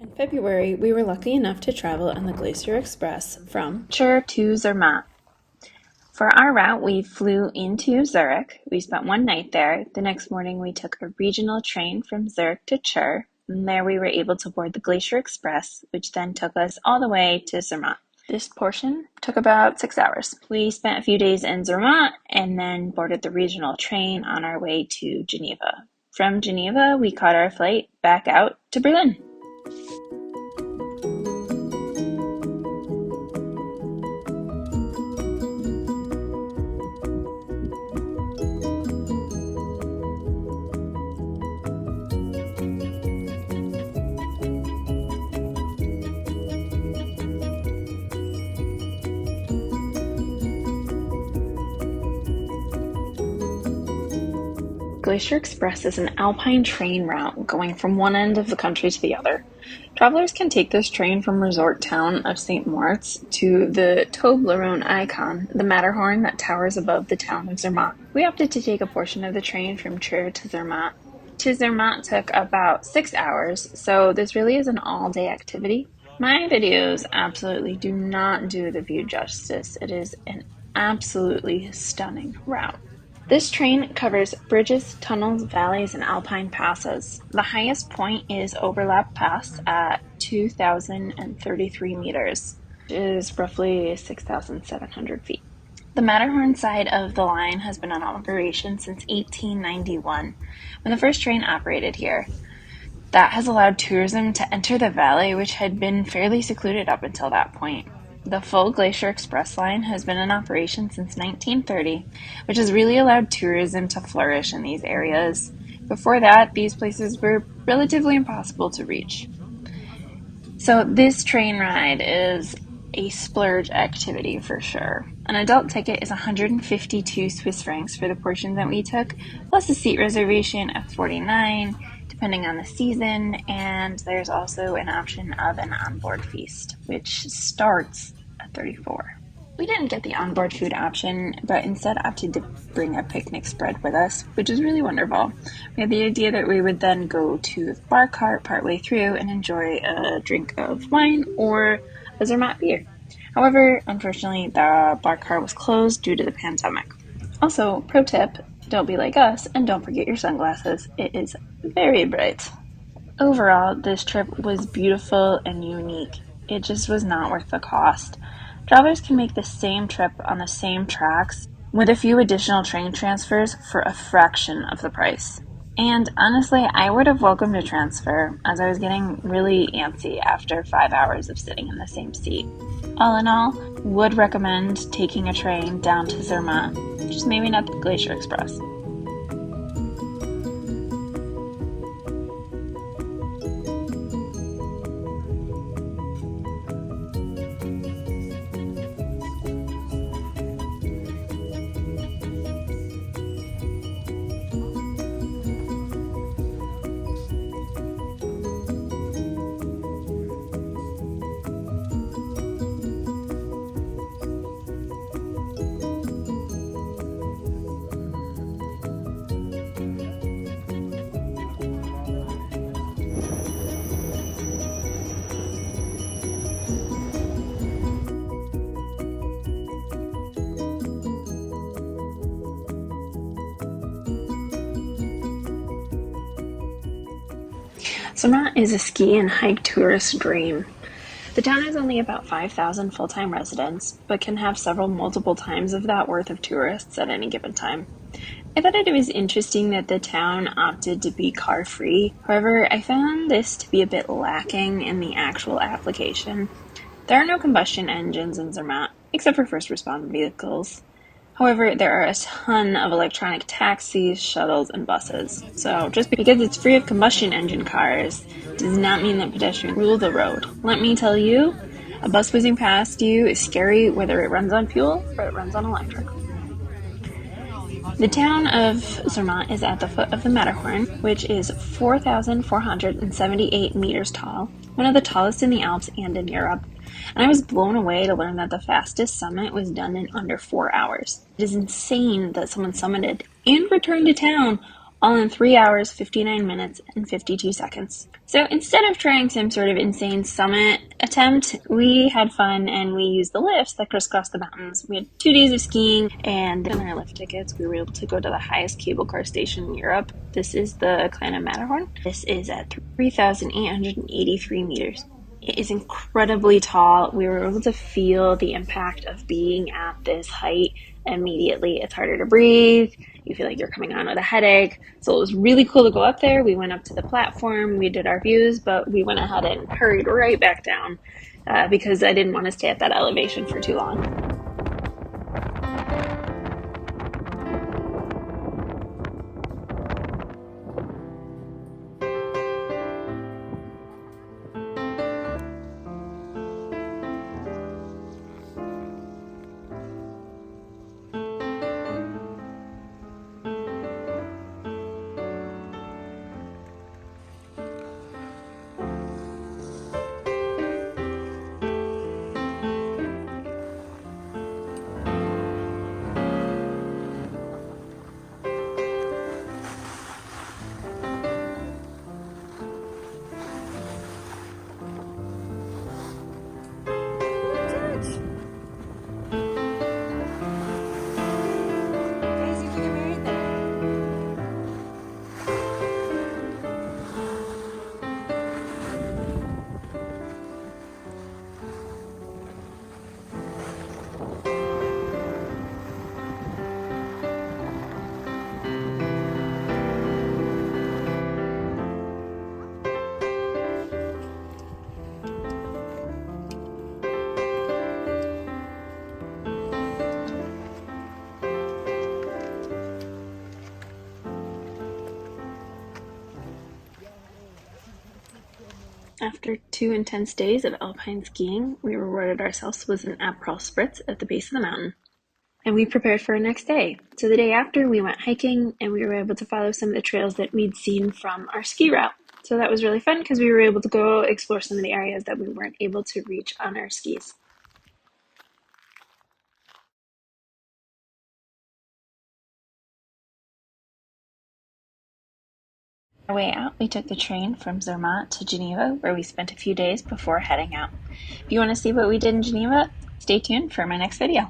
In February, we were lucky enough to travel on the Glacier Express from Chur to Zermatt. For our route, we flew into Zurich. We spent one night there. The next morning, we took a regional train from Zurich to Chur. And there we were able to board the Glacier Express, which then took us all the way to Zermatt. This portion took about 6 hours. We spent a few days in Zermatt and then boarded the regional train on our way to Geneva. From Geneva, we caught our flight back out to Berlin. Glacier Express is an alpine train route going from one end of the country to the other. Travelers can take this train from resort town of St. Moritz to the Toblerone icon, the Matterhorn that towers above the town of Zermatt. We opted to take a portion of the train from Chur to Zermatt. To Zermatt took about 6 hours, so this really is an all-day activity. My videos absolutely do not do the view justice. It is an absolutely stunning route. This train covers bridges, tunnels, valleys, and alpine passes. The highest point is Overlap Pass at 2,033 meters, which is roughly 6,700 feet. The Matterhorn side of the line has been in operation since 1891, when the first train operated here. That has allowed tourism to enter the valley, which had been fairly secluded up until that point. The full Glacier Express line has been in operation since 1930, which has really allowed tourism to flourish in these areas. Before that, these places were relatively impossible to reach. So this train ride is a splurge activity for sure. An adult ticket is 152 Swiss francs for the portion that we took, plus a seat reservation of 49, depending on the season, and there's also an option of an onboard feast, which starts at 34. We didn't get the onboard food option, but instead opted to bring a picnic spread with us, which was really wonderful. We had the idea that we would then go to the bar cart partway through and enjoy a drink of wine or a Zermatt beer. However, unfortunately, the bar cart was closed due to the pandemic. Also, pro tip, don't be like us and don't forget your sunglasses. It is very bright. Overall, this trip was beautiful and unique. It just was not worth the cost. Travelers can make the same trip on the same tracks with a few additional train transfers for a fraction of the price. And honestly, I would have welcomed a transfer, as I was getting really antsy after 5 hours of sitting in the same seat. All in all, would recommend taking a train down to Zermatt, just maybe not the Glacier Express. Zermatt is a ski and hike tourist dream. The town has only about 5,000 full-time residents, but can have several multiple times of that worth of tourists at any given time. I thought it was interesting that the town opted to be car-free. However, I found this to be a bit lacking in the actual application. There are no combustion engines in Zermatt, except for first responder vehicles. However, there are a ton of electronic taxis, shuttles, and buses. So just because it's free of combustion engine cars does not mean that pedestrians rule the road. Let me tell you, a bus whizzing past you is scary whether it runs on fuel or it runs on electric. The town of Zermatt is at the foot of the Matterhorn, which is 4,478 meters tall, one of the tallest in the Alps and in Europe. And I was blown away to learn that the fastest summit was done in under 4 hours. It is insane that someone summited and returned to town all in 3 hours, 59 minutes, and 52 seconds. So instead of trying some sort of insane summit attempt, we had fun and we used the lifts that crisscrossed the mountains. We had 2 days of skiing, and in our lift tickets, we were able to go to the highest cable car station in Europe. This is the Kleine Matterhorn. This is at 3,883 meters. It is incredibly tall. We were able to feel the impact of being at this height immediately. It's harder to breathe. You feel like you're coming on with a headache. So it was really cool to go up there. We went up to the platform, we did our views, but we went ahead and hurried right back down because I didn't want to stay at that elevation for too long. After 2 intense days of alpine skiing, we rewarded ourselves with an Aperol Spritz at the base of the mountain. And we prepared for our next day. So the day after, we went hiking and we were able to follow some of the trails that we'd seen from our ski route. So that was really fun because we were able to go explore some of the areas that we weren't able to reach on our skis. On our way out, we took the train from Zermatt to Geneva, where we spent a few days before heading out. If you want to see what we did in Geneva, stay tuned for my next video.